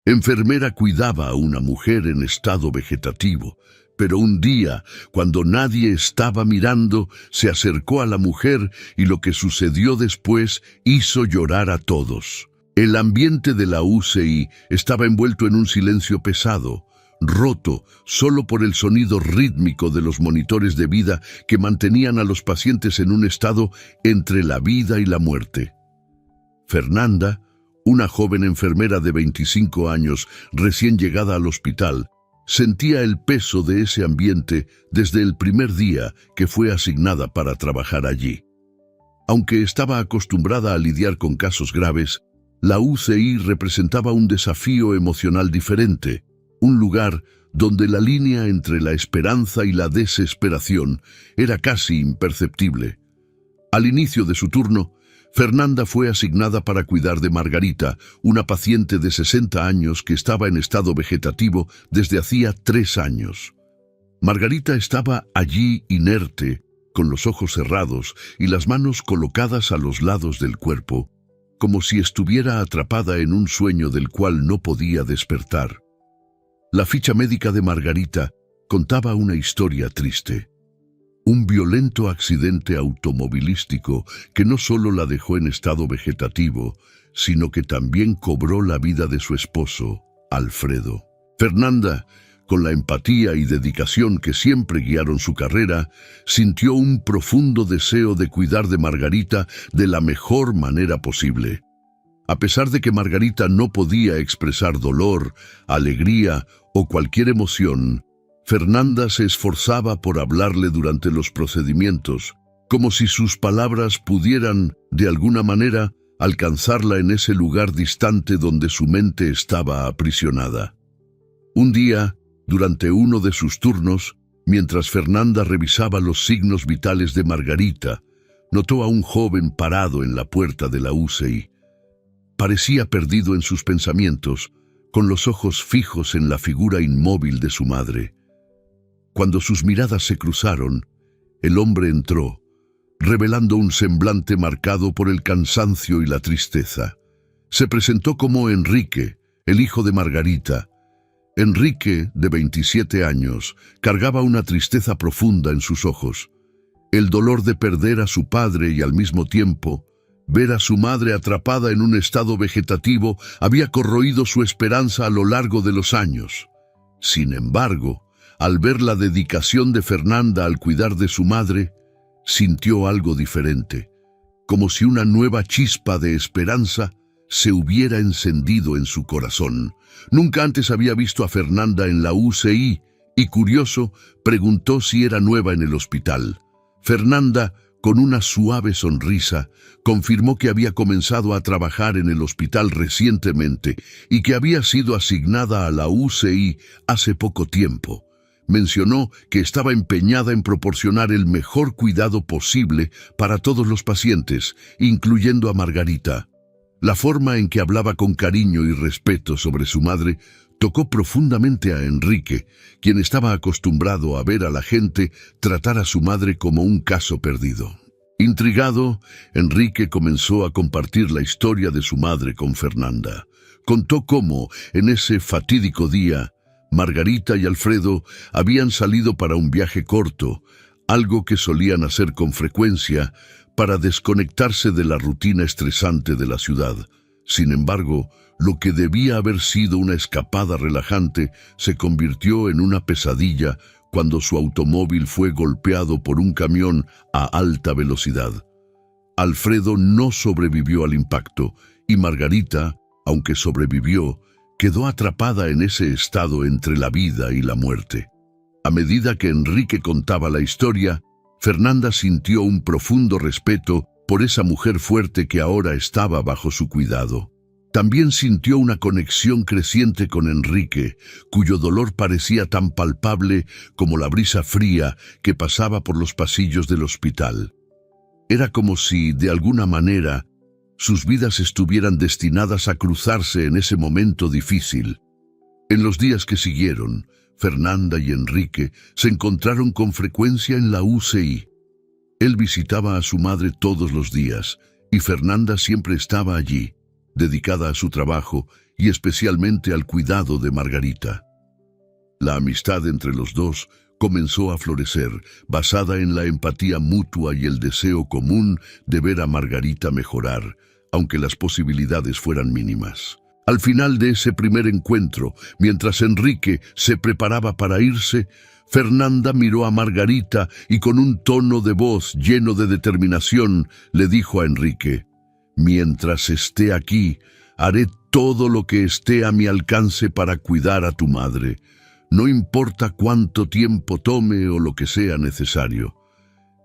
Enfermera cuidaba a una mujer en estado vegetativo, pero un día, cuando nadie estaba mirando, se acercó a la mujer y lo que sucedió después hizo llorar a todos. El ambiente de la UCI estaba envuelto en un silencio pesado, roto solo por el sonido rítmico de los monitores de vida que mantenían a los pacientes en un estado entre la vida y la muerte. Fernanda, una joven enfermera de 25 años recién llegada al hospital, sentía el peso de ese ambiente desde el primer día que fue asignada para trabajar allí. Aunque estaba acostumbrada a lidiar con casos graves, la UCI representaba un desafío emocional diferente, un lugar donde la línea entre la esperanza y la desesperación era casi imperceptible. Al inicio de su turno, Fernanda fue asignada para cuidar de Margarita, una paciente de 60 años que estaba en estado vegetativo desde hacía 3 años. Margarita estaba allí inerte, con los ojos cerrados y las manos colocadas a los lados del cuerpo, como si estuviera atrapada en un sueño del cual no podía despertar. La ficha médica de Margarita contaba una historia triste. Un violento accidente automovilístico que no solo la dejó en estado vegetativo, sino que también cobró la vida de su esposo, Alfredo. Fernanda, con la empatía y dedicación que siempre guiaron su carrera, sintió un profundo deseo de cuidar de Margarita de la mejor manera posible. A pesar de que Margarita no podía expresar dolor, alegría o cualquier emoción, Fernanda se esforzaba por hablarle durante los procedimientos, como si sus palabras pudieran, de alguna manera, alcanzarla en ese lugar distante donde su mente estaba aprisionada. Un día, durante uno de sus turnos, mientras Fernanda revisaba los signos vitales de Margarita, notó a un joven parado en la puerta de la UCI. Parecía perdido en sus pensamientos, con los ojos fijos en la figura inmóvil de su madre. Cuando sus miradas se cruzaron, el hombre entró, revelando un semblante marcado por el cansancio y la tristeza. Se presentó como Enrique, el hijo de Margarita. Enrique, de 27 años, cargaba una tristeza profunda en sus ojos. El dolor de perder a su padre y al mismo tiempo ver a su madre atrapada en un estado vegetativo había corroído su esperanza a lo largo de los años. Sin embargo, al ver la dedicación de Fernanda al cuidar de su madre, sintió algo diferente, como si una nueva chispa de esperanza se hubiera encendido en su corazón. Nunca antes había visto a Fernanda en la UCI y, curioso, preguntó si era nueva en el hospital. Fernanda, con una suave sonrisa, confirmó que había comenzado a trabajar en el hospital recientemente y que había sido asignada a la UCI hace poco tiempo. Mencionó que estaba empeñada en proporcionar el mejor cuidado posible para todos los pacientes, incluyendo a Margarita. La forma en que hablaba con cariño y respeto sobre su madre tocó profundamente a Enrique, quien estaba acostumbrado a ver a la gente tratar a su madre como un caso perdido. Intrigado, Enrique comenzó a compartir la historia de su madre con Fernanda. Contó cómo, en ese fatídico día, Margarita y Alfredo habían salido para un viaje corto, algo que solían hacer con frecuencia para desconectarse de la rutina estresante de la ciudad. Sin embargo, lo que debía haber sido una escapada relajante se convirtió en una pesadilla cuando su automóvil fue golpeado por un camión a alta velocidad. Alfredo no sobrevivió al impacto y Margarita, aunque sobrevivió, quedó atrapada en ese estado entre la vida y la muerte. A medida que Enrique contaba la historia, Fernanda sintió un profundo respeto por esa mujer fuerte que ahora estaba bajo su cuidado. También sintió una conexión creciente con Enrique, cuyo dolor parecía tan palpable como la brisa fría que pasaba por los pasillos del hospital. Era como si, de alguna manera, sus vidas estuvieran destinadas a cruzarse en ese momento difícil. En los días que siguieron, Fernanda y Enrique se encontraron con frecuencia en la UCI. Él visitaba a su madre todos los días y Fernanda siempre estaba allí, dedicada a su trabajo y especialmente al cuidado de Margarita. La amistad entre los dos comenzó a florecer, basada en la empatía mutua y el deseo común de ver a Margarita mejorar, aunque las posibilidades fueran mínimas. Al final de ese primer encuentro, mientras Enrique se preparaba para irse, Fernanda miró a Margarita y con un tono de voz lleno de determinación le dijo a Enrique: «Mientras esté aquí, haré todo lo que esté a mi alcance para cuidar a tu madre. No importa cuánto tiempo tome o lo que sea necesario».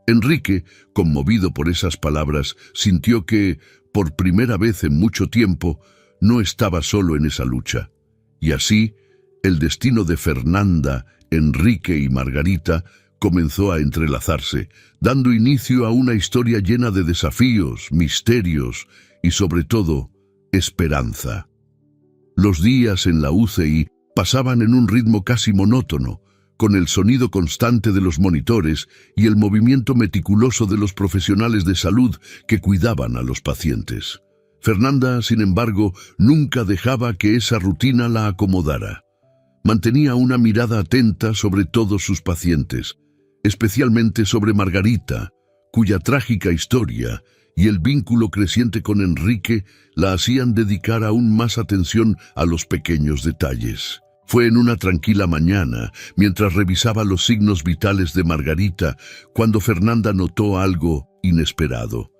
Enrique, conmovido por esas palabras, sintió que, por primera vez en mucho tiempo, no estaba solo en esa lucha. Y así, el destino de Fernanda, Enrique y Margarita comenzó a entrelazarse, dando inicio a una historia llena de desafíos, misterios y, sobre todo, esperanza. Los días en la UCI pasaban en un ritmo casi monótono, con el sonido constante de los monitores y el movimiento meticuloso de los profesionales de salud que cuidaban a los pacientes. Fernanda, sin embargo, nunca dejaba que esa rutina la acomodara. Mantenía una mirada atenta sobre todos sus pacientes, especialmente sobre Margarita, cuya trágica historia y el vínculo creciente con Enrique la hacían dedicar aún más atención a los pequeños detalles. Fue en una tranquila mañana, mientras revisaba los signos vitales de Margarita, cuando Fernanda notó algo inesperado.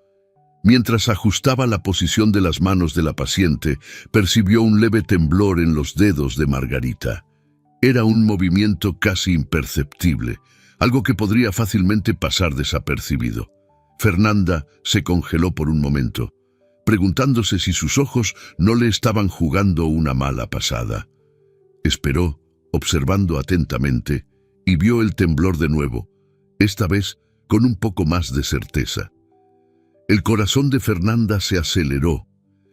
Mientras ajustaba la posición de las manos de la paciente, percibió un leve temblor en los dedos de Margarita. Era un movimiento casi imperceptible, algo que podría fácilmente pasar desapercibido. Fernanda se congeló por un momento, preguntándose si sus ojos no le estaban jugando una mala pasada. Esperó, observando atentamente, y vio el temblor de nuevo, esta vez con un poco más de certeza. El corazón de Fernanda se aceleró.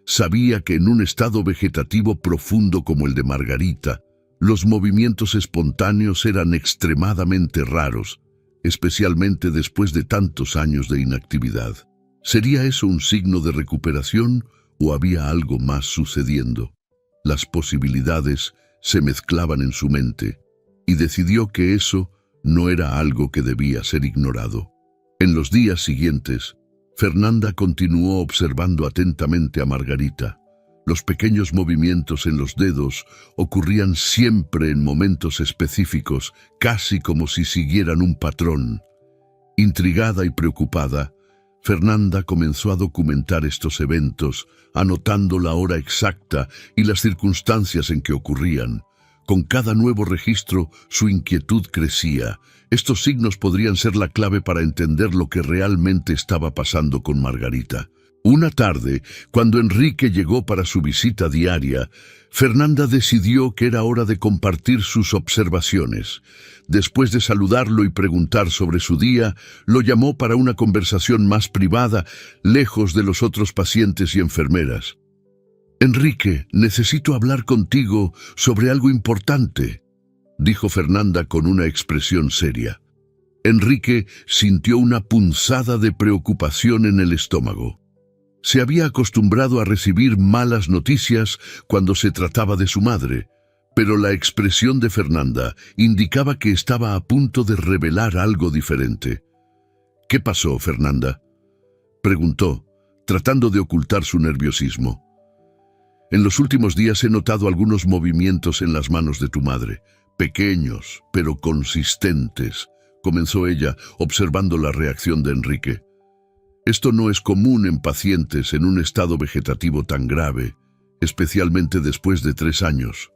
Sabía que en un estado vegetativo profundo como el de Margarita, los movimientos espontáneos eran extremadamente raros, especialmente después de tantos años de inactividad. ¿Sería eso un signo de recuperación o había algo más sucediendo? Las posibilidades se mezclaban en su mente y decidió que eso no era algo que debía ser ignorado. En los días siguientes, Fernanda continuó observando atentamente a Margarita. Los pequeños movimientos en los dedos ocurrían siempre en momentos específicos, casi como si siguieran un patrón. Intrigada y preocupada, Fernanda comenzó a documentar estos eventos, anotando la hora exacta y las circunstancias en que ocurrían. Con cada nuevo registro, su inquietud crecía. Estos signos podrían ser la clave para entender lo que realmente estaba pasando con Margarita. Una tarde, cuando Enrique llegó para su visita diaria, Fernanda decidió que era hora de compartir sus observaciones. Después de saludarlo y preguntar sobre su día, lo llamó para una conversación más privada, lejos de los otros pacientes y enfermeras. «Enrique, necesito hablar contigo sobre algo importante», dijo Fernanda con una expresión seria. Enrique sintió una punzada de preocupación en el estómago. Se había acostumbrado a recibir malas noticias cuando se trataba de su madre, pero la expresión de Fernanda indicaba que estaba a punto de revelar algo diferente. «¿Qué pasó, Fernanda?», preguntó, tratando de ocultar su nerviosismo. «En los últimos días he notado algunos movimientos en las manos de tu madre, pequeños, pero consistentes», comenzó ella, observando la reacción de Enrique. «Esto no es común en pacientes en un estado vegetativo tan grave, especialmente después de 3 años.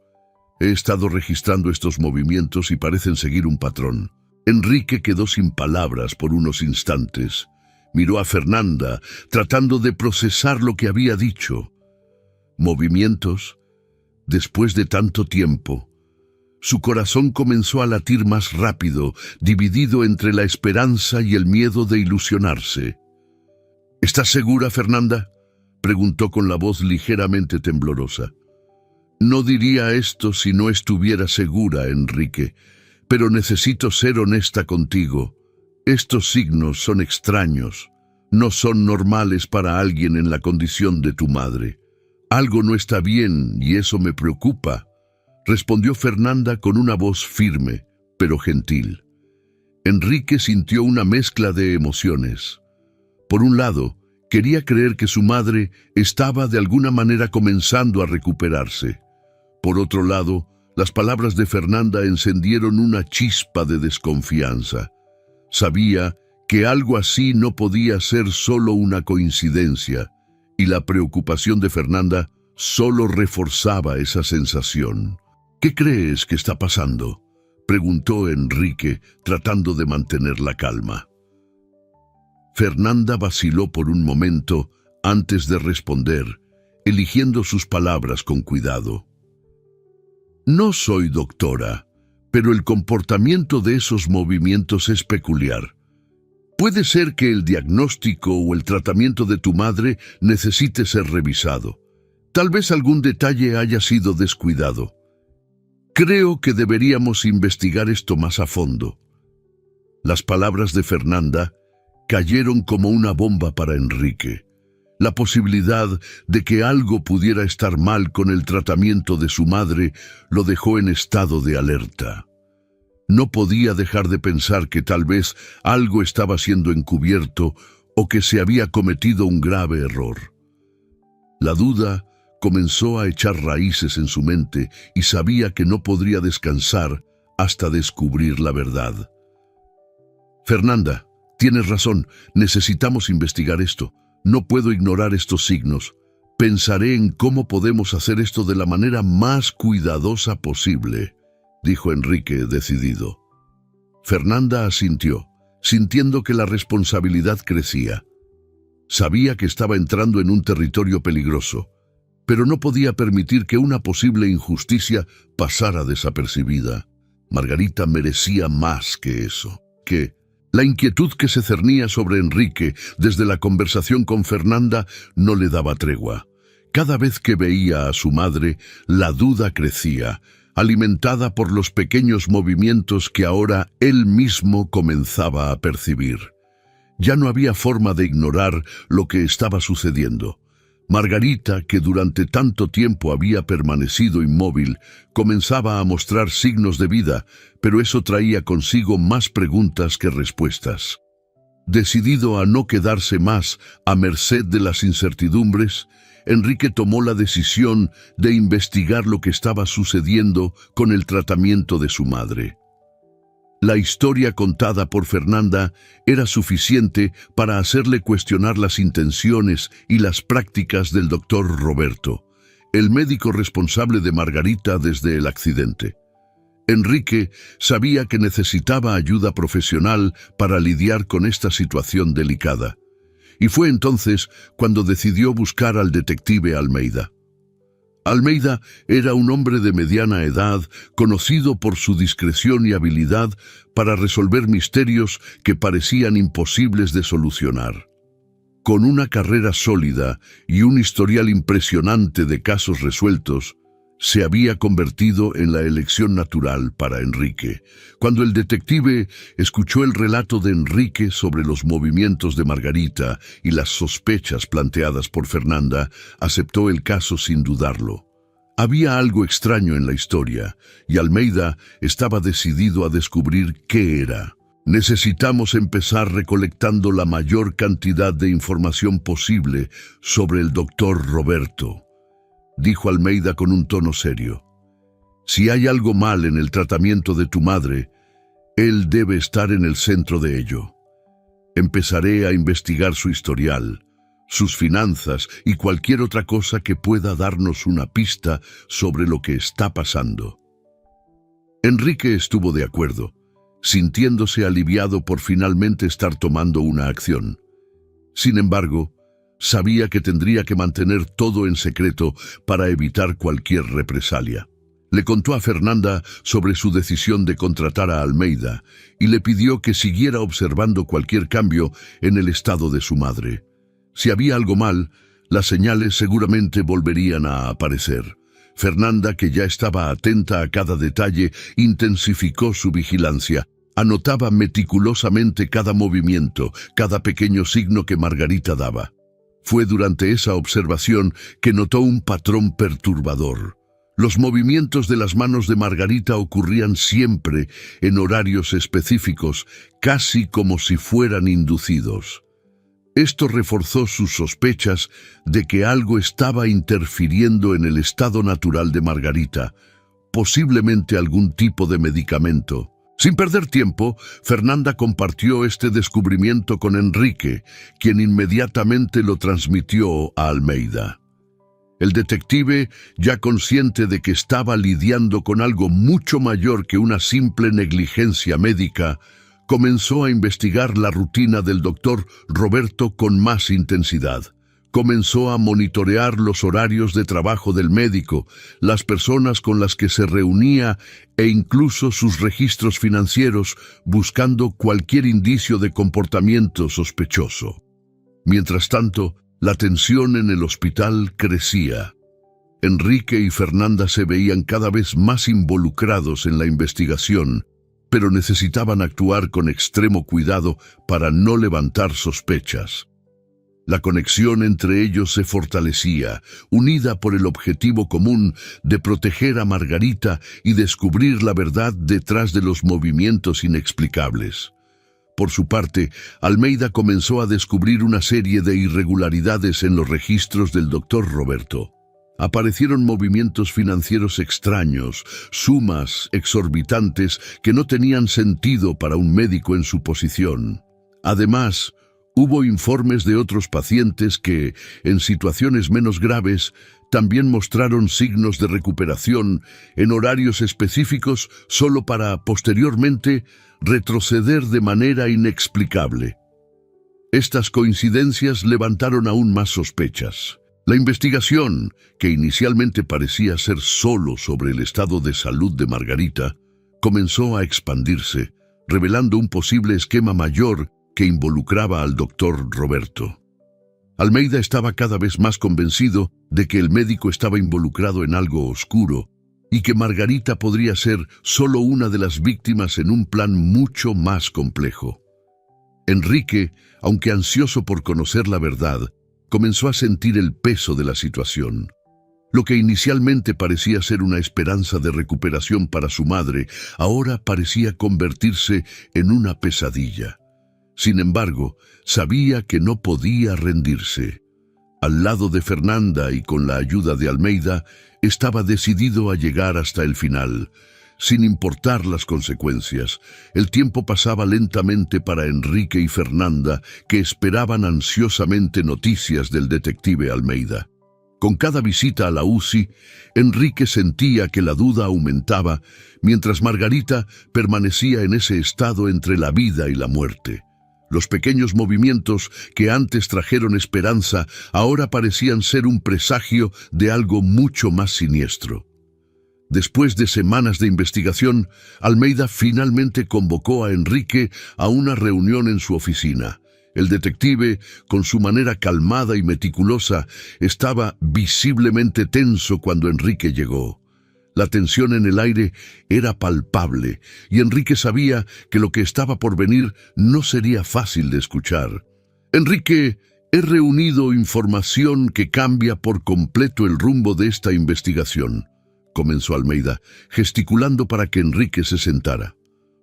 He estado registrando estos movimientos y parecen seguir un patrón». Enrique quedó sin palabras por unos instantes. Miró a Fernanda, tratando de procesar lo que había dicho. ¿Movimientos? Después de tanto tiempo. Su corazón comenzó a latir más rápido, dividido entre la esperanza y el miedo de ilusionarse. «¿Estás segura, Fernanda?», preguntó con la voz ligeramente temblorosa. «No diría esto si no estuviera segura, Enrique, pero necesito ser honesta contigo. Estos signos son extraños, no son normales para alguien en la condición de tu madre. Algo no está bien y eso me preocupa, respondió Fernanda con una voz firme, pero gentil. Enrique sintió una mezcla de emociones. Por un lado, quería creer que su madre estaba de alguna manera comenzando a recuperarse. Por otro lado, las palabras de Fernanda encendieron una chispa de desconfianza. Sabía que algo así no podía ser solo una coincidencia, y la preocupación de Fernanda solo reforzaba esa sensación. ¿Qué crees que está pasando?, preguntó Enrique, tratando de mantener la calma. Fernanda vaciló por un momento antes de responder, eligiendo sus palabras con cuidado. No soy doctora, pero el comportamiento de esos movimientos es peculiar. Puede ser que el diagnóstico o el tratamiento de tu madre necesite ser revisado. Tal vez algún detalle haya sido descuidado. Creo que deberíamos investigar esto más a fondo. Las palabras de Fernanda cayeron como una bomba para Enrique. La posibilidad de que algo pudiera estar mal con el tratamiento de su madre lo dejó en estado de alerta. No podía dejar de pensar que tal vez algo estaba siendo encubierto o que se había cometido un grave error. La duda comenzó a echar raíces en su mente y sabía que no podría descansar hasta descubrir la verdad. Fernanda, tienes razón, necesitamos investigar esto. No puedo ignorar estos signos. Pensaré en cómo podemos hacer esto de la manera más cuidadosa posible, dijo Enrique decidido. Fernanda asintió, sintiendo que la responsabilidad crecía. Sabía que estaba entrando en un territorio peligroso, pero no podía permitir que una posible injusticia pasara desapercibida. Margarita merecía más que eso. La inquietud que se cernía sobre Enrique desde la conversación con Fernanda no le daba tregua. Cada vez que veía a su madre, la duda crecía, alimentada por los pequeños movimientos que ahora él mismo comenzaba a percibir. Ya no había forma de ignorar lo que estaba sucediendo. Margarita, que durante tanto tiempo había permanecido inmóvil, comenzaba a mostrar signos de vida, pero eso traía consigo más preguntas que respuestas. Decidido a no quedarse más a merced de las incertidumbres, Enrique tomó la decisión de investigar lo que estaba sucediendo con el tratamiento de su madre. La historia contada por Fernanda era suficiente para hacerle cuestionar las intenciones y las prácticas del doctor Roberto, el médico responsable de Margarita desde el accidente. Enrique sabía que necesitaba ayuda profesional para lidiar con esta situación delicada, y fue entonces cuando decidió buscar al detective Almeida. Almeida era un hombre de mediana edad, conocido por su discreción y habilidad para resolver misterios que parecían imposibles de solucionar. Con una carrera sólida y un historial impresionante de casos resueltos, se había convertido en la elección natural para Enrique. Cuando el detective escuchó el relato de Enrique sobre los movimientos de Margarita y las sospechas planteadas por Fernanda, aceptó el caso sin dudarlo. Había algo extraño en la historia, y Almeida estaba decidido a descubrir qué era. Necesitamos empezar recolectando la mayor cantidad de información posible sobre el doctor Roberto, dijo Almeida con un tono serio. Si hay algo mal en el tratamiento de tu madre, él debe estar en el centro de ello. Empezaré a investigar su historial, sus finanzas y cualquier otra cosa que pueda darnos una pista sobre lo que está pasando. Enrique estuvo de acuerdo, sintiéndose aliviado por finalmente estar tomando una acción. Sin embargo, sabía que tendría que mantener todo en secreto para evitar cualquier represalia. Le contó a Fernanda sobre su decisión de contratar a Almeida y le pidió que siguiera observando cualquier cambio en el estado de su madre. Si había algo mal, las señales seguramente volverían a aparecer. Fernanda, que ya estaba atenta a cada detalle, intensificó su vigilancia. Anotaba meticulosamente cada movimiento, cada pequeño signo que Margarita daba. Fue durante esa observación que notó un patrón perturbador. Los movimientos de las manos de Margarita ocurrían siempre en horarios específicos, casi como si fueran inducidos. Esto reforzó sus sospechas de que algo estaba interfiriendo en el estado natural de Margarita, posiblemente algún tipo de medicamento. Sin perder tiempo, Fernanda compartió este descubrimiento con Enrique, quien inmediatamente lo transmitió a Almeida. El detective, ya consciente de que estaba lidiando con algo mucho mayor que una simple negligencia médica, comenzó a investigar la rutina del doctor Roberto con más intensidad. Comenzó a monitorear los horarios de trabajo del médico, las personas con las que se reunía e incluso sus registros financieros, buscando cualquier indicio de comportamiento sospechoso. Mientras tanto, la tensión en el hospital crecía. Enrique y Fernanda se veían cada vez más involucrados en la investigación, pero necesitaban actuar con extremo cuidado para no levantar sospechas. La conexión entre ellos se fortalecía, unida por el objetivo común de proteger a Margarita y descubrir la verdad detrás de los movimientos inexplicables. Por su parte, Almeida comenzó a descubrir una serie de irregularidades en los registros del doctor Roberto. Aparecieron movimientos financieros extraños, sumas exorbitantes que no tenían sentido para un médico en su posición. Además, hubo informes de otros pacientes que, en situaciones menos graves, también mostraron signos de recuperación en horarios específicos solo para, posteriormente, retroceder de manera inexplicable. Estas coincidencias levantaron aún más sospechas. La investigación, que inicialmente parecía ser solo sobre el estado de salud de Margarita, comenzó a expandirse, revelando un posible esquema mayor que involucraba al doctor Roberto. Almeida estaba cada vez más convencido de que el médico estaba involucrado en algo oscuro y que Margarita podría ser solo una de las víctimas en un plan mucho más complejo. Enrique, aunque ansioso por conocer la verdad, comenzó a sentir el peso de la situación. Lo que inicialmente parecía ser una esperanza de recuperación para su madre, ahora parecía convertirse en una pesadilla. Sin embargo, sabía que no podía rendirse. Al lado de Fernanda y con la ayuda de Almeida, estaba decidido a llegar hasta el final. Sin importar las consecuencias, el tiempo pasaba lentamente para Enrique y Fernanda, que esperaban ansiosamente noticias del detective Almeida. Con cada visita a la UCI, Enrique sentía que la duda aumentaba, mientras Margarita permanecía en ese estado entre la vida y la muerte. Los pequeños movimientos que antes trajeron esperanza ahora parecían ser un presagio de algo mucho más siniestro. Después de semanas de investigación, Almeida finalmente convocó a Enrique a una reunión en su oficina. El detective, con su manera calmada y meticulosa, estaba visiblemente tenso cuando Enrique llegó. La tensión en el aire era palpable, y Enrique sabía que lo que estaba por venir no sería fácil de escuchar. «Enrique, he reunido información que cambia por completo el rumbo de esta investigación», comenzó Almeida, gesticulando para que Enrique se sentara.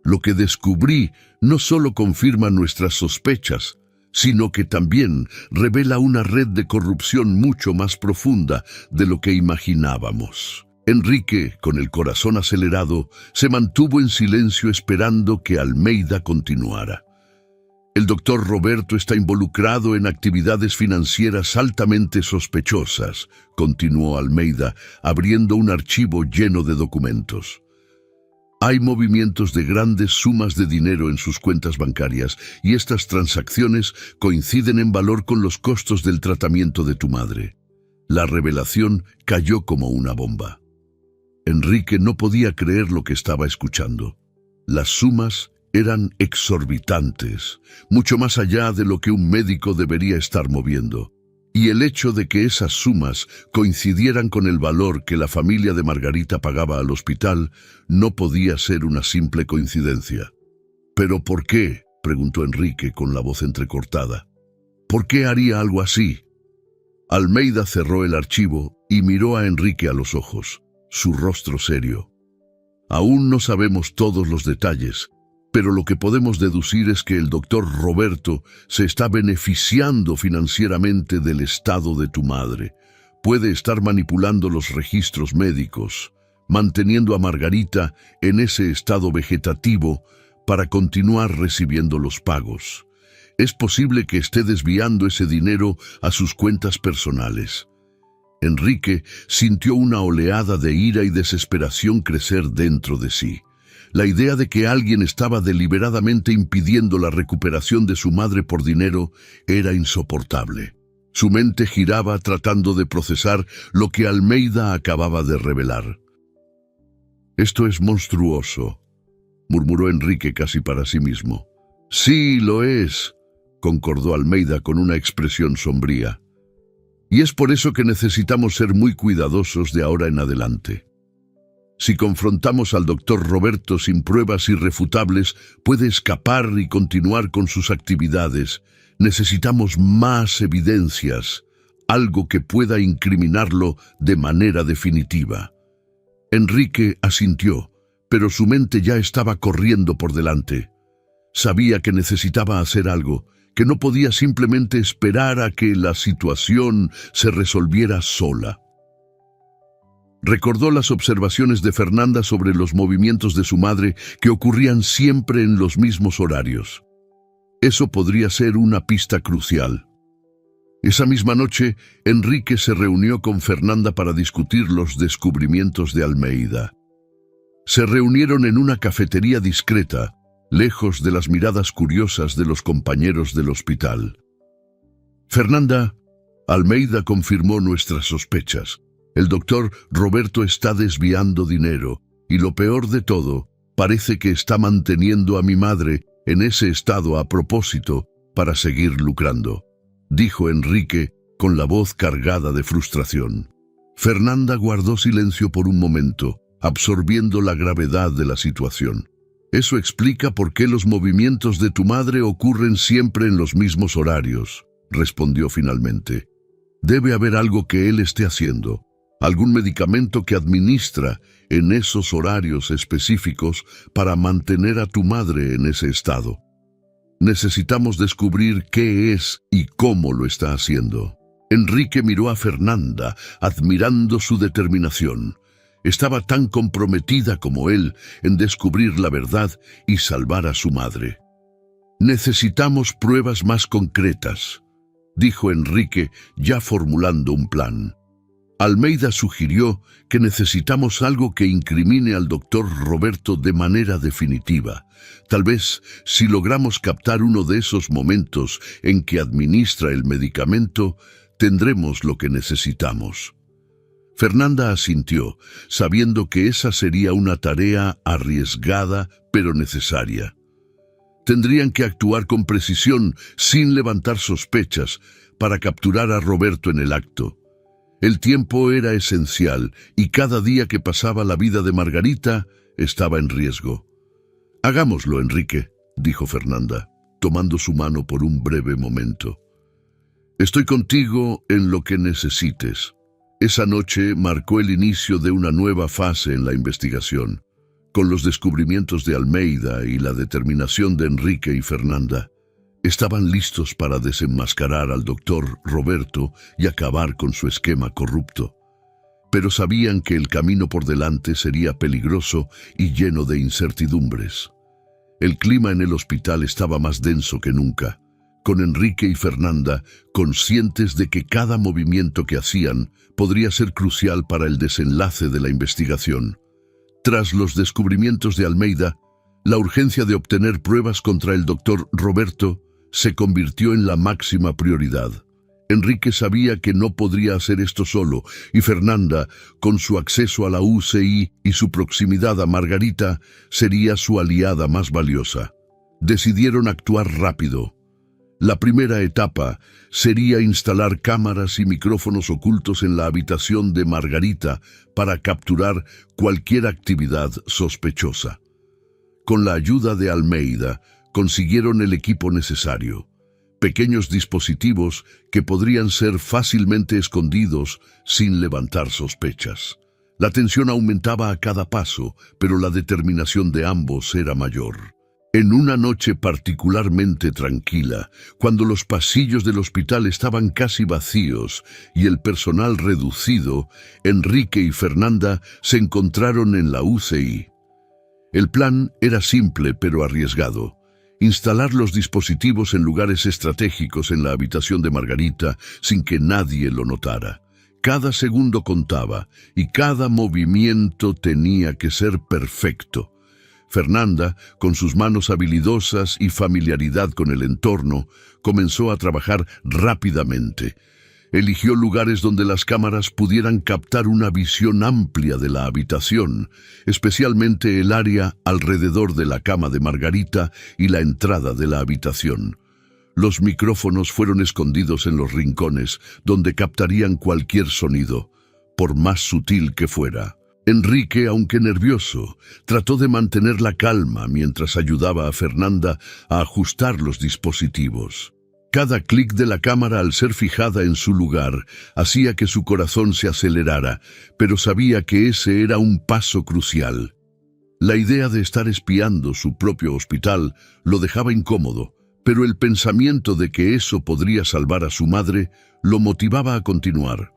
«Lo que descubrí no solo confirma nuestras sospechas, sino que también revela una red de corrupción mucho más profunda de lo que imaginábamos». Enrique, con el corazón acelerado, se mantuvo en silencio esperando que Almeida continuara. «El doctor Roberto está involucrado en actividades financieras altamente sospechosas», continuó Almeida, abriendo un archivo lleno de documentos. «Hay movimientos de grandes sumas de dinero en sus cuentas bancarias y estas transacciones coinciden en valor con los costos del tratamiento de tu madre». La revelación cayó como una bomba. Enrique no podía creer lo que estaba escuchando. Las sumas eran exorbitantes, mucho más allá de lo que un médico debería estar moviendo. Y el hecho de que esas sumas coincidieran con el valor que la familia de Margarita pagaba al hospital no podía ser una simple coincidencia. «¿Pero por qué?», preguntó Enrique con la voz entrecortada. «¿Por qué haría algo así?». Almeida cerró el archivo y miró a Enrique a los ojos, su rostro serio. Aún no sabemos todos los detalles, pero lo que podemos deducir es que el doctor Roberto se está beneficiando financieramente del estado de tu madre. Puede estar manipulando los registros médicos, manteniendo a Margarita en ese estado vegetativo para continuar recibiendo los pagos. Es posible que esté desviando ese dinero a sus cuentas personales. Enrique sintió una oleada de ira y desesperación crecer dentro de sí. La idea de que alguien estaba deliberadamente impidiendo la recuperación de su madre por dinero era insoportable. Su mente giraba tratando de procesar lo que Almeida acababa de revelar. «Esto es monstruoso», murmuró Enrique casi para sí mismo. «Sí, lo es», concordó Almeida con una expresión sombría. «Y es por eso que necesitamos ser muy cuidadosos de ahora en adelante. Si confrontamos al doctor Roberto sin pruebas irrefutables, puede escapar y continuar con sus actividades. Necesitamos más evidencias, algo que pueda incriminarlo de manera definitiva». Enrique asintió, pero su mente ya estaba corriendo por delante. Sabía que necesitaba hacer algo, que no podía simplemente esperar a que la situación se resolviera sola. Recordó las observaciones de Fernanda sobre los movimientos de su madre que ocurrían siempre en los mismos horarios. Eso podría ser una pista crucial. Esa misma noche, Enrique se reunió con Fernanda para discutir los descubrimientos de Almeida. Se reunieron en una cafetería discreta, lejos de las miradas curiosas de los compañeros del hospital. «Fernanda, Almeida confirmó nuestras sospechas. El doctor Roberto está desviando dinero, y lo peor de todo, parece que está manteniendo a mi madre en ese estado a propósito para seguir lucrando», dijo Enrique con la voz cargada de frustración. Fernanda guardó silencio por un momento, absorbiendo la gravedad de la situación. «Eso explica por qué los movimientos de tu madre ocurren siempre en los mismos horarios», respondió finalmente. «Debe haber algo que él esté haciendo, algún medicamento que administra en esos horarios específicos para mantener a tu madre en ese estado. Necesitamos descubrir qué es y cómo lo está haciendo». Enrique miró a Fernanda, admirando su determinación. Estaba tan comprometida como él en descubrir la verdad y salvar a su madre. «Necesitamos pruebas más concretas», dijo Enrique, ya formulando un plan. Almeida sugirió que necesitamos algo que incrimine al doctor Roberto de manera definitiva. Tal vez, si logramos captar uno de esos momentos en que administra el medicamento, tendremos lo que necesitamos. Fernanda asintió, sabiendo que esa sería una tarea arriesgada pero necesaria. Tendrían que actuar con precisión, sin levantar sospechas, para capturar a Roberto en el acto. El tiempo era esencial y cada día que pasaba la vida de Margarita estaba en riesgo. «Hagámoslo, Enrique», dijo Fernanda, tomando su mano por un breve momento. «Estoy contigo en lo que necesites». Esa noche marcó el inicio de una nueva fase en la investigación. Con los descubrimientos de Almeida y la determinación de Enrique y Fernanda, estaban listos para desenmascarar al doctor Roberto y acabar con su esquema corrupto. Pero sabían que el camino por delante sería peligroso y lleno de incertidumbres. El clima en el hospital estaba más denso que nunca, con Enrique y Fernanda conscientes de que cada movimiento que hacían podría ser crucial para el desenlace de la investigación. Tras los descubrimientos de Almeida, la urgencia de obtener pruebas contra el doctor Roberto se convirtió en la máxima prioridad. Enrique sabía que no podría hacer esto solo, y Fernanda, con su acceso a la UCI y su proximidad a Margarita, sería su aliada más valiosa. Decidieron actuar rápido. La primera etapa sería instalar cámaras y micrófonos ocultos en la habitación de Margarita para capturar cualquier actividad sospechosa. Con la ayuda de Almeida, consiguieron el equipo necesario. pequeños dispositivos que podrían ser fácilmente escondidos sin levantar sospechas. La tensión aumentaba a cada paso, pero la determinación de ambos era mayor. En una noche particularmente tranquila, cuando los pasillos del hospital estaban casi vacíos y el personal reducido, Enrique y Fernanda se encontraron en la UCI. El plan era simple pero arriesgado. Instalar los dispositivos en lugares estratégicos en la habitación de Margarita sin que nadie lo notara. Cada segundo contaba y cada movimiento tenía que ser perfecto. Fernanda, con sus manos habilidosas y familiaridad con el entorno, comenzó a trabajar rápidamente. Eligió lugares donde las cámaras pudieran captar una visión amplia de la habitación, especialmente el área alrededor de la cama de Margarita y la entrada de la habitación. Los micrófonos fueron escondidos en los rincones, donde captarían cualquier sonido, por más sutil que fuera. Enrique, aunque nervioso, trató de mantener la calma mientras ayudaba a Fernanda a ajustar los dispositivos. Cada clic de la cámara, al ser fijada en su lugar, hacía que su corazón se acelerara, pero sabía que ese era un paso crucial. La idea de estar espiando su propio hospital lo dejaba incómodo, pero el pensamiento de que eso podría salvar a su madre lo motivaba a continuar.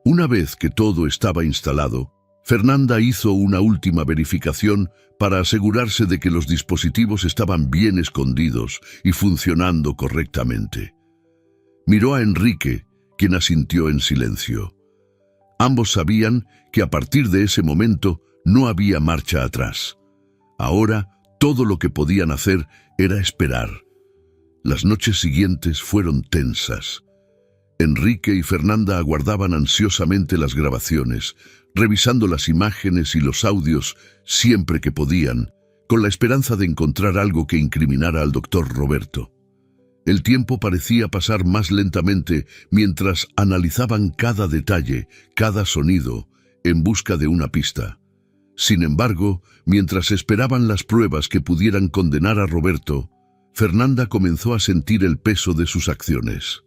Una vez que todo estaba instalado, Fernanda hizo una última verificación para asegurarse de que los dispositivos estaban bien escondidos y funcionando correctamente. Miró a Enrique, quien asintió en silencio. Ambos sabían que a partir de ese momento no había marcha atrás. Ahora, todo lo que podían hacer era esperar. Las noches siguientes fueron tensas. Enrique y Fernanda aguardaban ansiosamente las grabaciones, revisando las imágenes y los audios siempre que podían, con la esperanza de encontrar algo que incriminara al doctor Roberto. El tiempo parecía pasar más lentamente mientras analizaban cada detalle, cada sonido, en busca de una pista. Sin embargo, mientras esperaban las pruebas que pudieran condenar a Roberto, Fernanda comenzó a sentir el peso de sus acciones.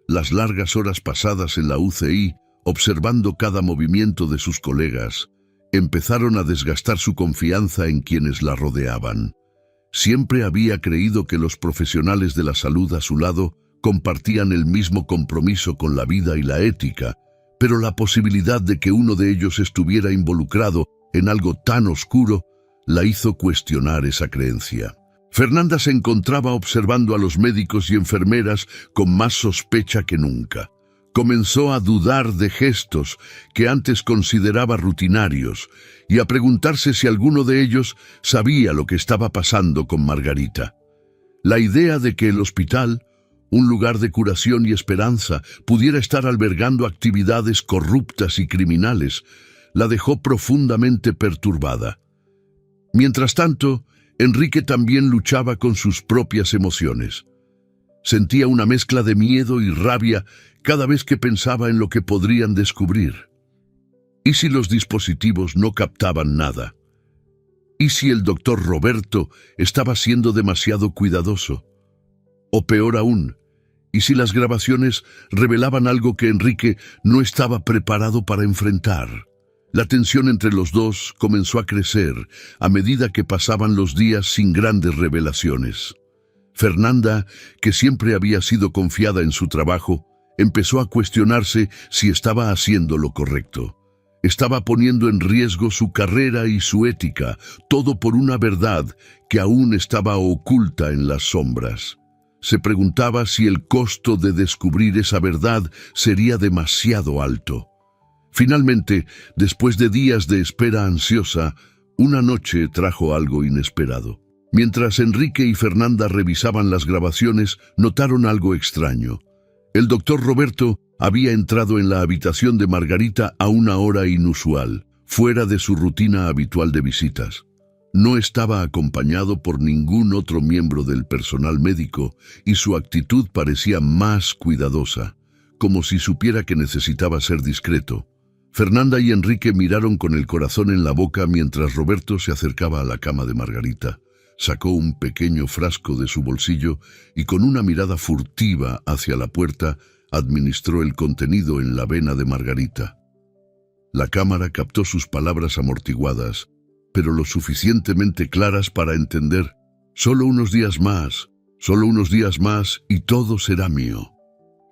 Las largas horas pasadas en la UCI, observando cada movimiento de sus colegas, empezaron a desgastar su confianza en quienes la rodeaban. Siempre había creído que los profesionales de la salud a su lado compartían el mismo compromiso con la vida y la ética, pero la posibilidad de que uno de ellos estuviera involucrado en algo tan oscuro la hizo cuestionar esa creencia. Fernanda se encontraba observando a los médicos y enfermeras con más sospecha que nunca. Comenzó a dudar de gestos que antes consideraba rutinarios y a preguntarse si alguno de ellos sabía lo que estaba pasando con Margarita. La idea de que el hospital, un lugar de curación y esperanza, pudiera estar albergando actividades corruptas y criminales, la dejó profundamente perturbada. Mientras tanto, Enrique también luchaba con sus propias emociones. Sentía una mezcla de miedo y rabia cada vez que pensaba en lo que podrían descubrir. ¿Y si los dispositivos no captaban nada? ¿Y si el doctor Roberto estaba siendo demasiado cuidadoso? O peor aún, ¿y si las grabaciones revelaban algo que Enrique no estaba preparado para enfrentar? La tensión entre los dos comenzó a crecer a medida que pasaban los días sin grandes revelaciones. Fernanda, que siempre había sido confiada en su trabajo, empezó a cuestionarse si estaba haciendo lo correcto. Estaba poniendo en riesgo su carrera y su ética, todo por una verdad que aún estaba oculta en las sombras. Se preguntaba si el costo de descubrir esa verdad sería demasiado alto. Finalmente, después de días de espera ansiosa, una noche trajo algo inesperado. Mientras Enrique y Fernanda revisaban las grabaciones, notaron algo extraño. El doctor Roberto había entrado en la habitación de Margarita a una hora inusual, fuera de su rutina habitual de visitas. No estaba acompañado por ningún otro miembro del personal médico y su actitud parecía más cuidadosa, como si supiera que necesitaba ser discreto. Fernanda y Enrique miraron con el corazón en la boca mientras Roberto se acercaba a la cama de Margarita. Sacó un pequeño frasco de su bolsillo y con una mirada furtiva hacia la puerta administró el contenido en la vena de Margarita. La cámara captó sus palabras amortiguadas, pero lo suficientemente claras para entender: solo unos días más y todo será mío.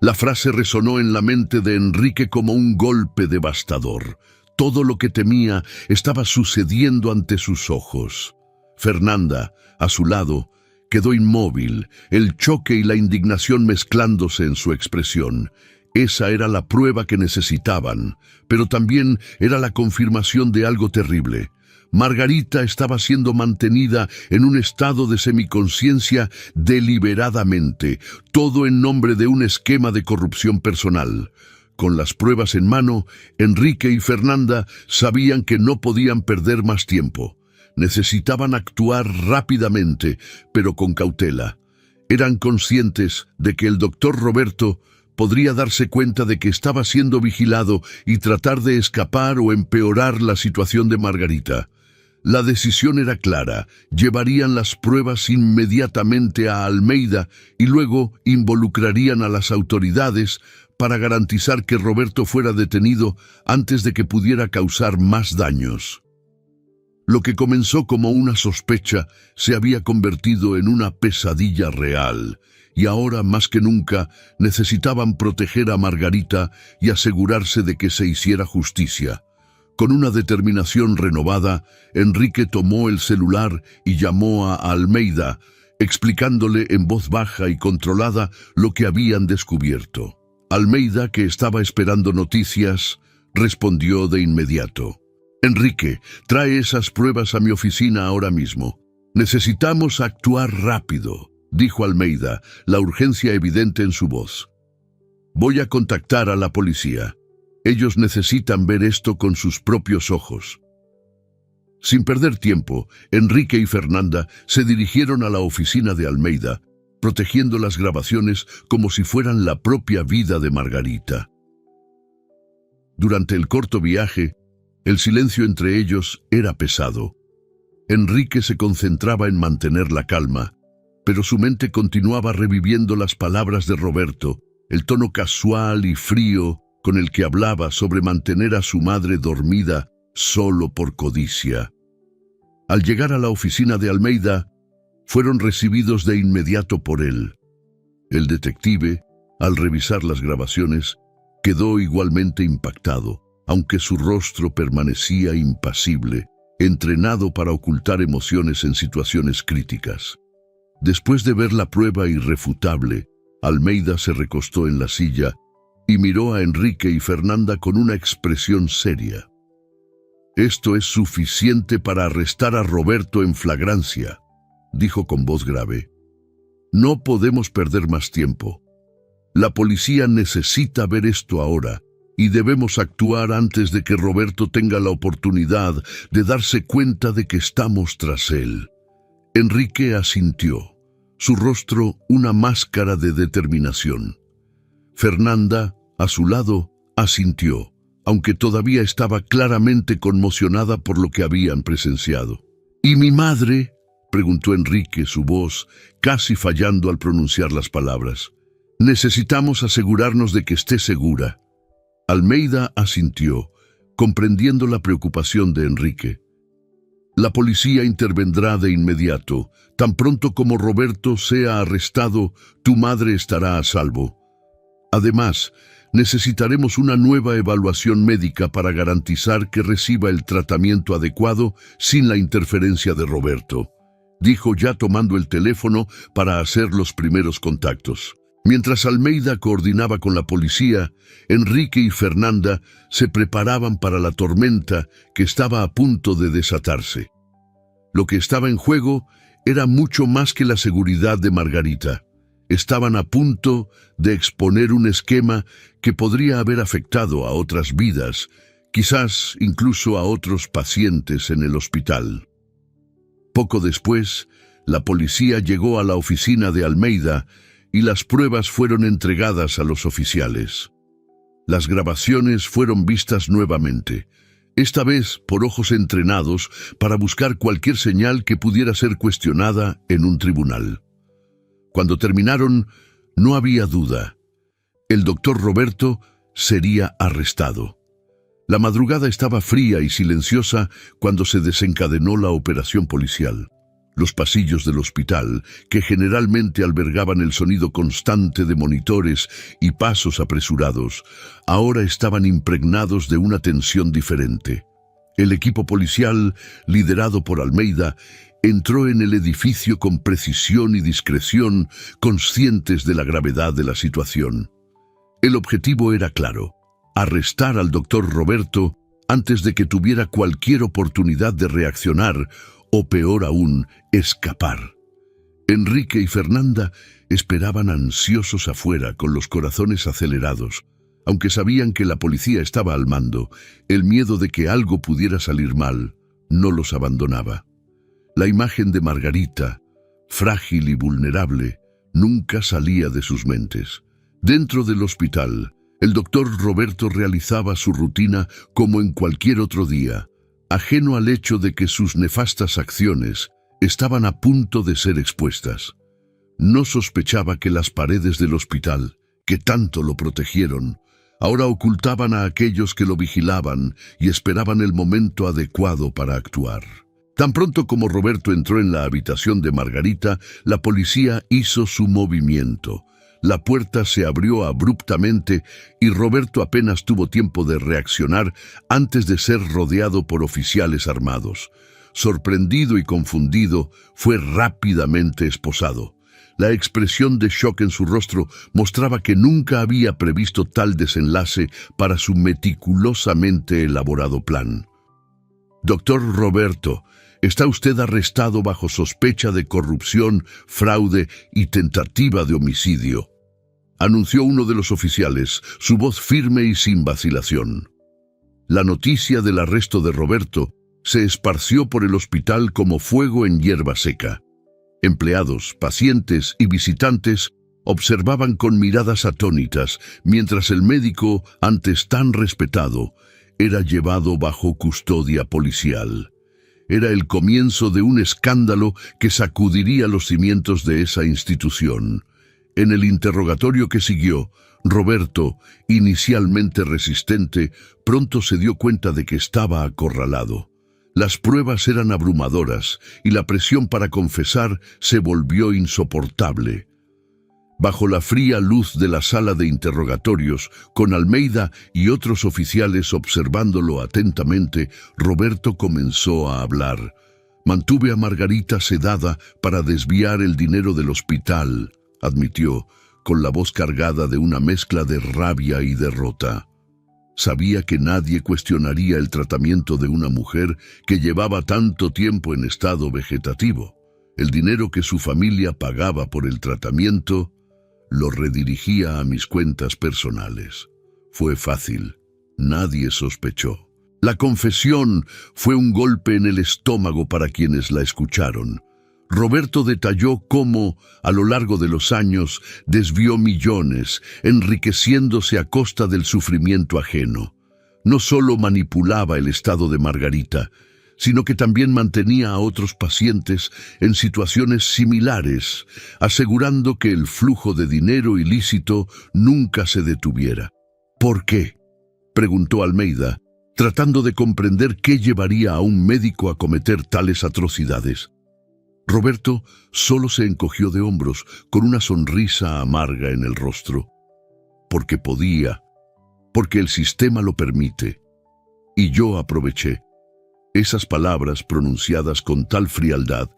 La frase resonó en la mente de Enrique como un golpe devastador. Todo lo que temía estaba sucediendo ante sus ojos. Fernanda, a su lado, quedó inmóvil, el choque y la indignación mezclándose en su expresión. Esa era la prueba que necesitaban, pero también era la confirmación de algo terrible. Margarita estaba siendo mantenida en un estado de semiconciencia deliberadamente, todo en nombre de un esquema de corrupción personal. Con las pruebas en mano, Enrique y Fernanda sabían que no podían perder más tiempo. Necesitaban actuar rápidamente, pero con cautela. Eran conscientes de que el doctor Roberto podría darse cuenta de que estaba siendo vigilado y tratar de escapar o empeorar la situación de Margarita. La decisión era clara: llevarían las pruebas inmediatamente a Almeida y luego involucrarían a las autoridades para garantizar que Roberto fuera detenido antes de que pudiera causar más daños. Lo que comenzó como una sospecha se había convertido en una pesadilla real, y ahora más que nunca necesitaban proteger a Margarita y asegurarse de que se hiciera justicia. Con una determinación renovada, Enrique tomó el celular y llamó a Almeida, explicándole en voz baja y controlada lo que habían descubierto. Almeida, que estaba esperando noticias, respondió de inmediato: «Enrique, trae esas pruebas a mi oficina ahora mismo. Necesitamos actuar rápido», dijo Almeida, la urgencia evidente en su voz. «Voy a contactar a la policía. Ellos necesitan ver esto con sus propios ojos». Sin perder tiempo, Enrique y Fernanda se dirigieron a la oficina de Almeida, protegiendo las grabaciones como si fueran la propia vida de Margarita. Durante el corto viaje, el silencio entre ellos era pesado. Enrique se concentraba en mantener la calma, pero su mente continuaba reviviendo las palabras de Roberto, el tono casual y frío con el que hablaba sobre mantener a su madre dormida solo por codicia. Al llegar a la oficina de Almeida, fueron recibidos de inmediato por él. El detective, al revisar las grabaciones, quedó igualmente impactado, aunque su rostro permanecía impasible, entrenado para ocultar emociones en situaciones críticas. Después de ver la prueba irrefutable, Almeida se recostó en la silla y miró a Enrique y Fernanda con una expresión seria. «Esto es suficiente para arrestar a Roberto en flagrancia», dijo con voz grave. «No podemos perder más tiempo. La policía necesita ver esto ahora, y debemos actuar antes de que Roberto tenga la oportunidad de darse cuenta de que estamos tras él». Enrique asintió, su rostro una máscara de determinación. Fernanda, a su lado, asintió, aunque todavía estaba claramente conmocionada por lo que habían presenciado. «¿Y mi madre?», preguntó Enrique, su voz casi fallando al pronunciar las palabras. «Necesitamos asegurarnos de que esté segura». Almeida asintió, comprendiendo la preocupación de Enrique. «La policía intervendrá de inmediato. Tan pronto como Roberto sea arrestado, tu madre estará a salvo. Además, necesitaremos una nueva evaluación médica para garantizar que reciba el tratamiento adecuado sin la interferencia de Roberto», dijo ya tomando el teléfono para hacer los primeros contactos. Mientras Almeida coordinaba con la policía, Enrique y Fernanda se preparaban para la tormenta que estaba a punto de desatarse. Lo que estaba en juego era mucho más que la seguridad de Margarita. Estaban a punto de exponer un esquema que podría haber afectado a otras vidas, quizás incluso a otros pacientes en el hospital. Poco después, la policía llegó a la oficina de Almeida y las pruebas fueron entregadas a los oficiales. Las grabaciones fueron vistas nuevamente. esta vez por ojos entrenados para buscar cualquier señal que pudiera ser cuestionada en un tribunal. Cuando terminaron, no había duda. El doctor Roberto sería arrestado. La madrugada estaba fría y silenciosa cuando se desencadenó la operación policial. Los pasillos del hospital, que generalmente albergaban el sonido constante de monitores y pasos apresurados, ahora estaban impregnados de una tensión diferente. El equipo policial, liderado por Almeida, entró en el edificio con precisión y discreción, conscientes de la gravedad de la situación. El objetivo era claro: arrestar al doctor Roberto antes de que tuviera cualquier oportunidad de reaccionar o, peor aún, escapar. Enrique y Fernanda esperaban ansiosos afuera con los corazones acelerados. Aunque sabían que la policía estaba al mando, el miedo de que algo pudiera salir mal no los abandonaba. La imagen de Margarita, frágil y vulnerable, nunca salía de sus mentes. Dentro del hospital, el doctor Roberto realizaba su rutina como en cualquier otro día, ajeno al hecho de que sus nefastas acciones estaban a punto de ser expuestas. No sospechaba que las paredes del hospital, que tanto lo protegieron, ahora ocultaban a aquellos que lo vigilaban y esperaban el momento adecuado para actuar. Tan pronto como Roberto entró en la habitación de Margarita, la policía hizo su movimiento. La puerta se abrió abruptamente y Roberto apenas tuvo tiempo de reaccionar antes de ser rodeado por oficiales armados. Sorprendido y confundido, fue rápidamente esposado. La expresión de shock en su rostro mostraba que nunca había previsto tal desenlace para su meticulosamente elaborado plan. «Doctor Roberto, está usted arrestado bajo sospecha de corrupción, fraude y tentativa de homicidio», anunció uno de los oficiales, su voz firme y sin vacilación. La noticia del arresto de Roberto se esparció por el hospital como fuego en hierba seca. Empleados, pacientes y visitantes observaban con miradas atónitas mientras el médico, antes tan respetado, era llevado bajo custodia policial. Era el comienzo de un escándalo que sacudiría los cimientos de esa institución. En el interrogatorio que siguió, Roberto, inicialmente resistente, pronto se dio cuenta de que estaba acorralado. Las pruebas eran abrumadoras y la presión para confesar se volvió insoportable. Bajo la fría luz de la sala de interrogatorios, con Almeida y otros oficiales observándolo atentamente, Roberto comenzó a hablar. «Mantuve a Margarita sedada para desviar el dinero del hospital», admitió, con la voz cargada de una mezcla de rabia y derrota. Sabía que nadie cuestionaría el tratamiento de una mujer que llevaba tanto tiempo en estado vegetativo. El dinero que su familia pagaba por el tratamiento lo redirigía a mis cuentas personales. Fue fácil. Nadie sospechó. La confesión fue un golpe en el estómago para quienes la escucharon. Roberto detalló cómo, a lo largo de los años, desvió millones, enriqueciéndose a costa del sufrimiento ajeno. No solo manipulaba el estado de Margarita, sino que también mantenía a otros pacientes en situaciones similares, asegurando que el flujo de dinero ilícito nunca se detuviera. «¿Por qué?», preguntó Almeida, tratando de comprender qué llevaría a un médico a cometer tales atrocidades. Roberto solo se encogió de hombros, con una sonrisa amarga en el rostro. «Porque podía, porque el sistema lo permite. Y yo aproveché». Esas palabras, pronunciadas con tal frialdad,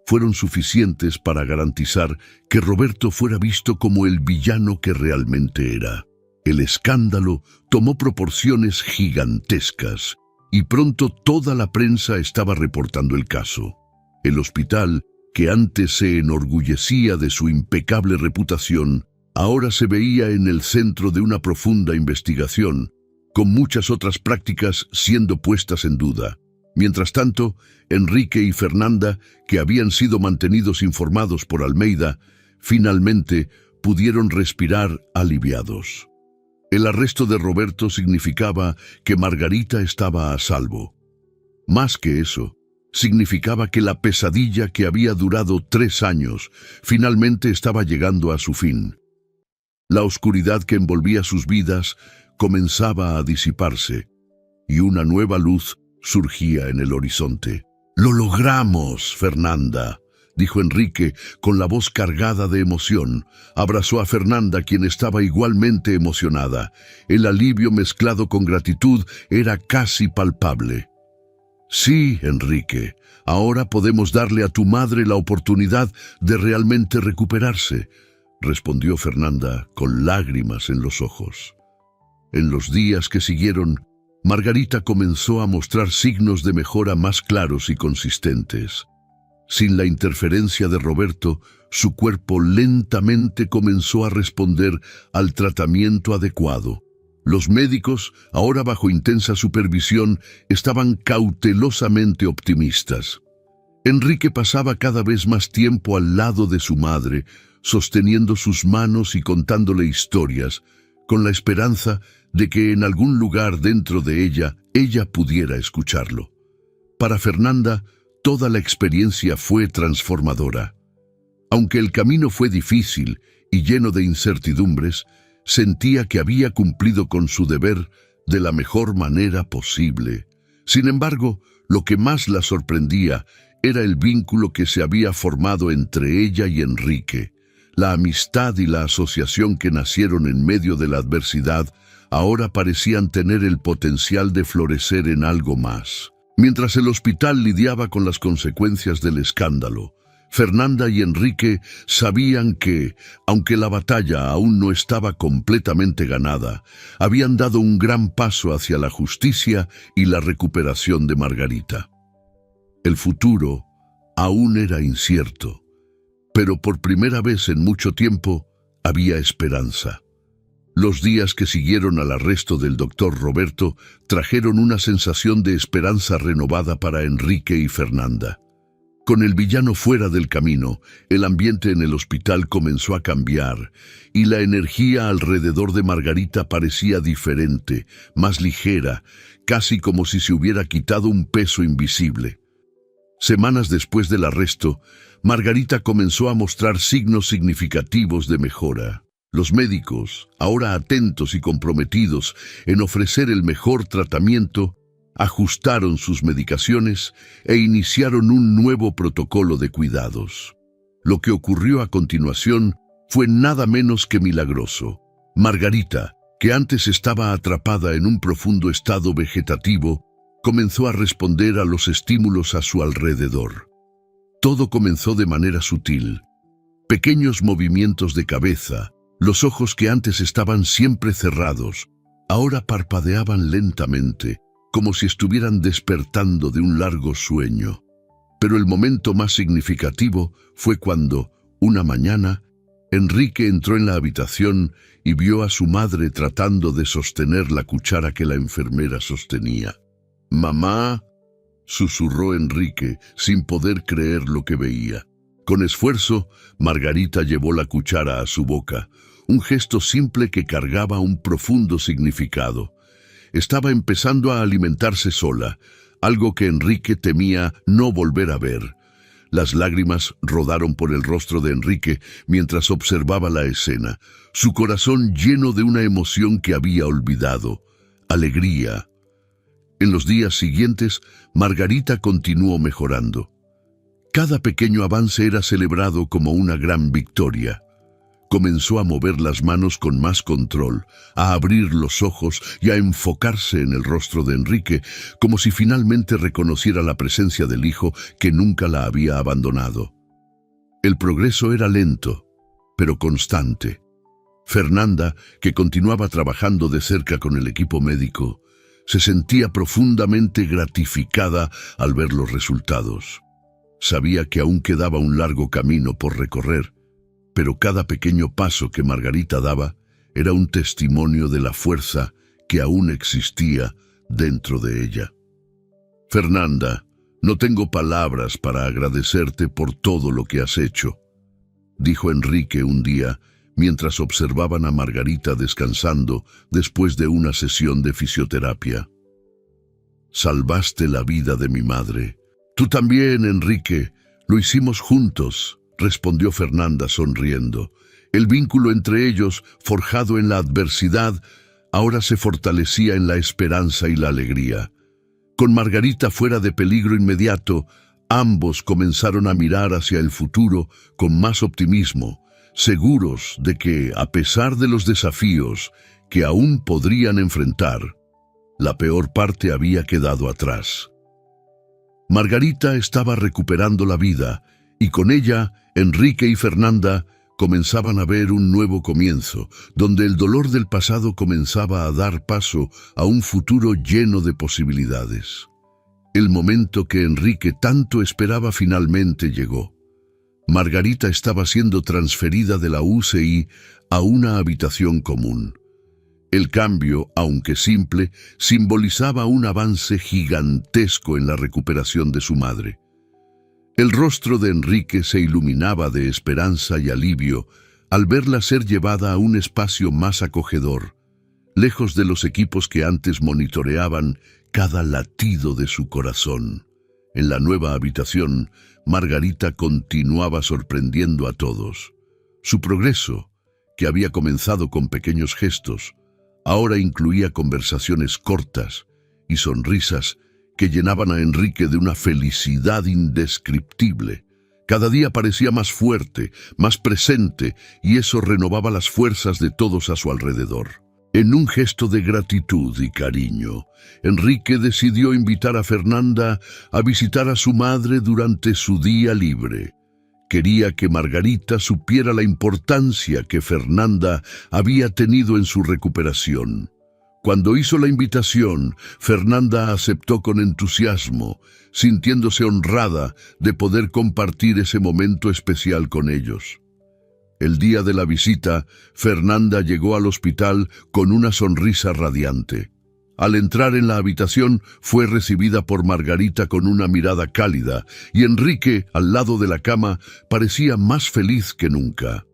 fueron suficientes para garantizar que Roberto fuera visto como el villano que realmente era. El escándalo tomó proporciones gigantescas y pronto toda la prensa estaba reportando el caso. El hospital, que antes se enorgullecía de su impecable reputación, ahora se veía en el centro de una profunda investigación, con muchas otras prácticas siendo puestas en duda. Mientras tanto, Enrique y Fernanda, que habían sido mantenidos informados por Almeida, finalmente pudieron respirar aliviados. El arresto de Roberto significaba que Margarita estaba a salvo. Más que eso, significaba que la pesadilla que había durado 3 años finalmente estaba llegando a su fin. La oscuridad que envolvía sus vidas comenzaba a disiparse, y una nueva luz surgía en el horizonte. «¡Lo logramos, Fernanda!», dijo Enrique con la voz cargada de emoción. Abrazó a Fernanda, quien estaba igualmente emocionada. El alivio mezclado con gratitud era casi palpable. «Sí, Enrique, ahora podemos darle a tu madre la oportunidad de realmente recuperarse», respondió Fernanda con lágrimas en los ojos. En los días que siguieron, Margarita comenzó a mostrar signos de mejora más claros y consistentes. Sin la interferencia de Roberto, su cuerpo lentamente comenzó a responder al tratamiento adecuado. Los médicos, ahora bajo intensa supervisión, estaban cautelosamente optimistas. Enrique pasaba cada vez más tiempo al lado de su madre, sosteniendo sus manos y contándole historias, con la esperanza de que en algún lugar dentro de ella pudiera escucharlo. Para Fernanda, toda la experiencia fue transformadora. Aunque el camino fue difícil y lleno de incertidumbres, sentía que había cumplido con su deber de la mejor manera posible. Sin embargo, lo que más la sorprendía era el vínculo que se había formado entre ella y Enrique. La amistad y la asociación que nacieron en medio de la adversidad ahora parecían tener el potencial de florecer en algo más. Mientras el hospital lidiaba con las consecuencias del escándalo, Fernanda y Enrique sabían que, aunque la batalla aún no estaba completamente ganada, habían dado un gran paso hacia la justicia y la recuperación de Margarita. El futuro aún era incierto, pero por primera vez en mucho tiempo había esperanza. Los días que siguieron al arresto del doctor Roberto trajeron una sensación de esperanza renovada para Enrique y Fernanda. Con el villano fuera del camino, el ambiente en el hospital comenzó a cambiar y la energía alrededor de Margarita parecía diferente, más ligera, casi como si se hubiera quitado un peso invisible. Semanas después del arresto, Margarita comenzó a mostrar signos significativos de mejora. Los médicos, ahora atentos y comprometidos en ofrecer el mejor tratamiento, ajustaron sus medicaciones e iniciaron un nuevo protocolo de cuidados. Lo que ocurrió a continuación fue nada menos que milagroso. Margarita, que antes estaba atrapada en un profundo estado vegetativo, comenzó a responder a los estímulos a su alrededor. Todo comenzó de manera sutil. Pequeños movimientos de cabeza, los ojos que antes estaban siempre cerrados, ahora parpadeaban lentamente, como si estuvieran despertando de un largo sueño. Pero el momento más significativo fue cuando, una mañana, Enrique entró en la habitación y vio a su madre tratando de sostener la cuchara que la enfermera sostenía. «Mamá», susurró Enrique, sin poder creer lo que veía. Con esfuerzo, Margarita llevó la cuchara a su boca, un gesto simple que cargaba un profundo significado. Estaba empezando a alimentarse sola, algo que Enrique temía no volver a ver. Las lágrimas rodaron por el rostro de Enrique mientras observaba la escena, su corazón lleno de una emoción que había olvidado: alegría. En los días siguientes, Margarita continuó mejorando. Cada pequeño avance era celebrado como una gran victoria. Comenzó a mover las manos con más control, a abrir los ojos y a enfocarse en el rostro de Enrique, como si finalmente reconociera la presencia del hijo que nunca la había abandonado. El progreso era lento, pero constante. Fernanda, que continuaba trabajando de cerca con el equipo médico, se sentía profundamente gratificada al ver los resultados. Sabía que aún quedaba un largo camino por recorrer, pero cada pequeño paso que Margarita daba era un testimonio de la fuerza que aún existía dentro de ella. «Fernanda, no tengo palabras para agradecerte por todo lo que has hecho», dijo Enrique un día, mientras observaban a Margarita descansando después de una sesión de fisioterapia. «Salvaste la vida de mi madre». «Tú también, Enrique. Lo hicimos juntos», respondió Fernanda sonriendo. El vínculo entre ellos, forjado en la adversidad, ahora se fortalecía en la esperanza y la alegría. Con Margarita fuera de peligro inmediato, ambos comenzaron a mirar hacia el futuro con más optimismo, seguros de que, a pesar de los desafíos que aún podrían enfrentar, la peor parte había quedado atrás. Margarita estaba recuperando la vida, y con ella, Enrique y Fernanda comenzaban a ver un nuevo comienzo, donde el dolor del pasado comenzaba a dar paso a un futuro lleno de posibilidades. El momento que Enrique tanto esperaba finalmente llegó. Margarita estaba siendo transferida de la UCI a una habitación común. El cambio, aunque simple, simbolizaba un avance gigantesco en la recuperación de su madre. El rostro de Enrique se iluminaba de esperanza y alivio al verla ser llevada a un espacio más acogedor, lejos de los equipos que antes monitoreaban cada latido de su corazón. En la nueva habitación, Margarita continuaba sorprendiendo a todos. Su progreso, que había comenzado con pequeños gestos, ahora incluía conversaciones cortas y sonrisas que llenaban a Enrique de una felicidad indescriptible. Cada día parecía más fuerte, más presente, y eso renovaba las fuerzas de todos a su alrededor. En un gesto de gratitud y cariño, Enrique decidió invitar a Fernanda a visitar a su madre durante su día libre. Quería que Margarita supiera la importancia que Fernanda había tenido en su recuperación. Cuando hizo la invitación, Fernanda aceptó con entusiasmo, sintiéndose honrada de poder compartir ese momento especial con ellos. El día de la visita, Fernanda llegó al hospital con una sonrisa radiante. Al entrar en la habitación, fue recibida por Margarita con una mirada cálida, y Enrique, al lado de la cama, parecía más feliz que nunca.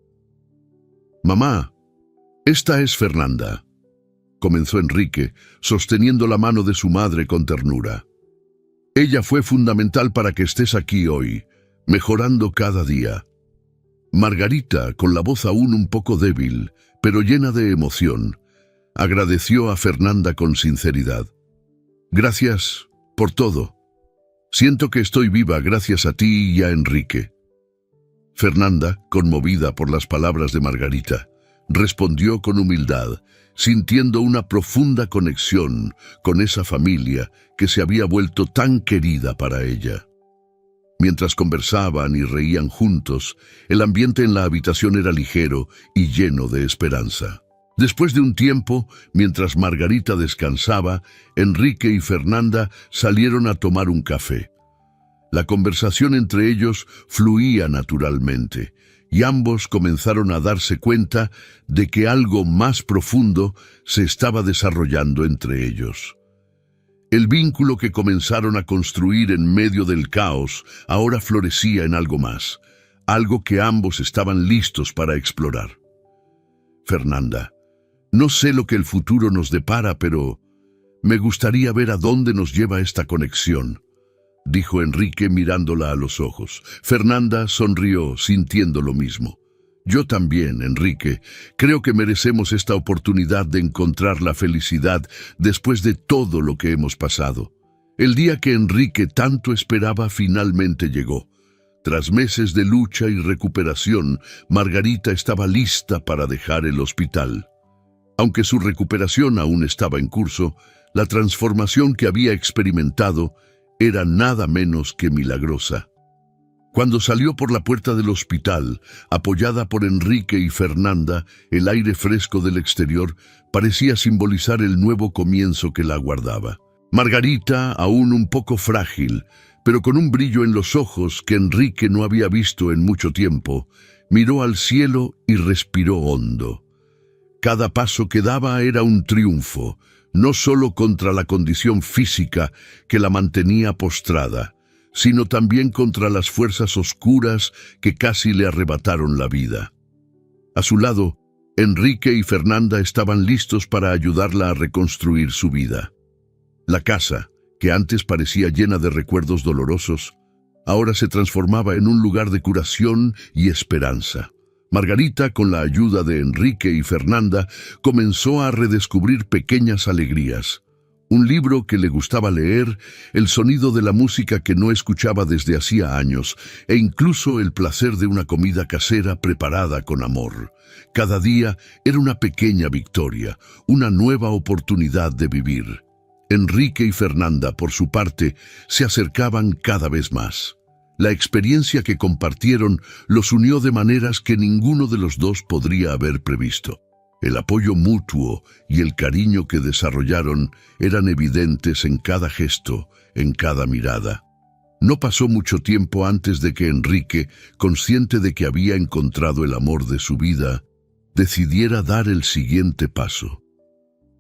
«Mamá, esta es Fernanda», comenzó Enrique, sosteniendo la mano de su madre con ternura. «Ella fue fundamental para que estés aquí hoy, mejorando cada día». Margarita, con la voz aún un poco débil, pero llena de emoción, agradeció a Fernanda con sinceridad. «Gracias por todo. Siento que estoy viva gracias a ti y a Enrique». Fernanda, conmovida por las palabras de Margarita, respondió con humildad, sintiendo una profunda conexión con esa familia que se había vuelto tan querida para ella. Mientras conversaban y reían juntos, el ambiente en la habitación era ligero y lleno de esperanza. Después de un tiempo, mientras Margarita descansaba, Enrique y Fernanda salieron a tomar un café. La conversación entre ellos fluía naturalmente, y ambos comenzaron a darse cuenta de que algo más profundo se estaba desarrollando entre ellos. El vínculo que comenzaron a construir en medio del caos ahora florecía en algo más, algo que ambos estaban listos para explorar. «Fernanda, no sé lo que el futuro nos depara, pero me gustaría ver a dónde nos lleva esta conexión», dijo Enrique mirándola a los ojos. Fernanda sonrió, sintiendo lo mismo. «Yo también, Enrique. Creo que merecemos esta oportunidad de encontrar la felicidad después de todo lo que hemos pasado». El día que Enrique tanto esperaba finalmente llegó. Tras meses de lucha y recuperación, Margarita estaba lista para dejar el hospital. Aunque su recuperación aún estaba en curso, la transformación que había experimentado era nada menos que milagrosa. Cuando salió por la puerta del hospital, apoyada por Enrique y Fernanda, el aire fresco del exterior parecía simbolizar el nuevo comienzo que la aguardaba. Margarita, aún un poco frágil, pero con un brillo en los ojos que Enrique no había visto en mucho tiempo, miró al cielo y respiró hondo. Cada paso que daba era un triunfo, no solo contra la condición física que la mantenía postrada, sino también contra las fuerzas oscuras que casi le arrebataron la vida. A su lado, Enrique y Fernanda estaban listos para ayudarla a reconstruir su vida. La casa, que antes parecía llena de recuerdos dolorosos, ahora se transformaba en un lugar de curación y esperanza. Margarita, con la ayuda de Enrique y Fernanda, comenzó a redescubrir pequeñas alegrías. Un libro que le gustaba leer, el sonido de la música que no escuchaba desde hacía años, e incluso el placer de una comida casera preparada con amor. Cada día era una pequeña victoria, una nueva oportunidad de vivir. Enrique y Fernanda, por su parte, se acercaban cada vez más. La experiencia que compartieron los unió de maneras que ninguno de los dos podría haber previsto. El apoyo mutuo y el cariño que desarrollaron eran evidentes en cada gesto, en cada mirada. No pasó mucho tiempo antes de que Enrique, consciente de que había encontrado el amor de su vida, decidiera dar el siguiente paso.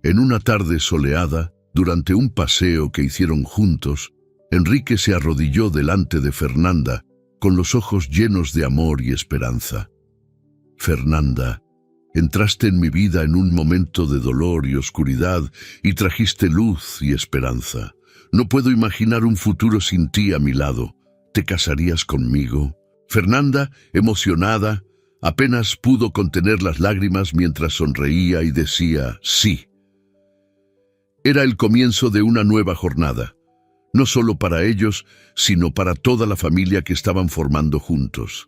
En una tarde soleada, durante un paseo que hicieron juntos, Enrique se arrodilló delante de Fernanda, con los ojos llenos de amor y esperanza. «Fernanda, entraste en mi vida en un momento de dolor y oscuridad y trajiste luz y esperanza. No puedo imaginar un futuro sin ti a mi lado. ¿Te casarías conmigo?» Fernanda, emocionada, apenas pudo contener las lágrimas mientras sonreía y decía «sí». Era el comienzo de una nueva jornada, no solo para ellos, sino para toda la familia que estaban formando juntos.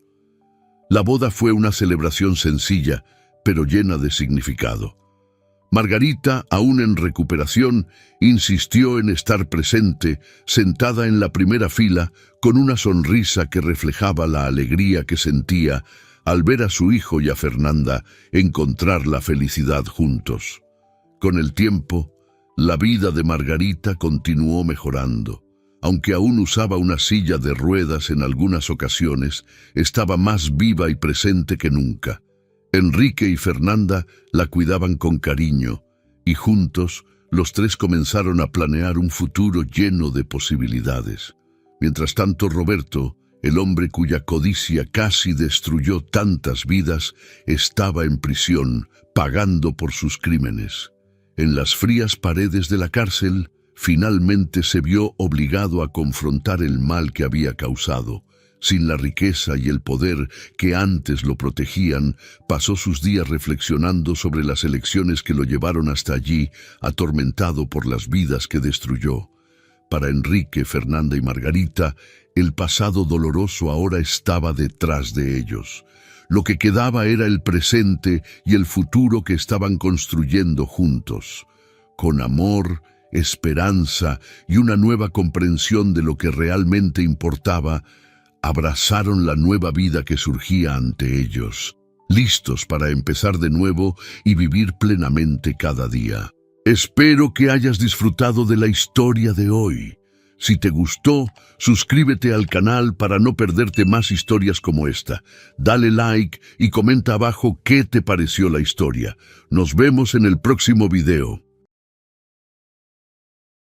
La boda fue una celebración sencilla, pero llena de significado. Margarita, aún en recuperación, insistió en estar presente, sentada en la primera fila, con una sonrisa que reflejaba la alegría que sentía al ver a su hijo y a Fernanda encontrar la felicidad juntos. Con el tiempo, la vida de Margarita continuó mejorando. Aunque aún usaba una silla de ruedas en algunas ocasiones, estaba más viva y presente que nunca. Enrique y Fernanda la cuidaban con cariño, y juntos los tres comenzaron a planear un futuro lleno de posibilidades. Mientras tanto, Roberto, el hombre cuya codicia casi destruyó tantas vidas, estaba en prisión, pagando por sus crímenes. En las frías paredes de la cárcel, finalmente se vio obligado a confrontar el mal que había causado. Sin la riqueza y el poder que antes lo protegían, pasó sus días reflexionando sobre las elecciones que lo llevaron hasta allí, atormentado por las vidas que destruyó. Para Enrique, Fernanda y Margarita, el pasado doloroso ahora estaba detrás de ellos. Lo que quedaba era el presente y el futuro que estaban construyendo juntos. Con amor, esperanza y una nueva comprensión de lo que realmente importaba, abrazaron la nueva vida que surgía ante ellos, listos para empezar de nuevo y vivir plenamente cada día. Espero que hayas disfrutado de la historia de hoy. Si te gustó, suscríbete al canal para no perderte más historias como esta. Dale like y comenta abajo qué te pareció la historia. Nos vemos en el próximo video.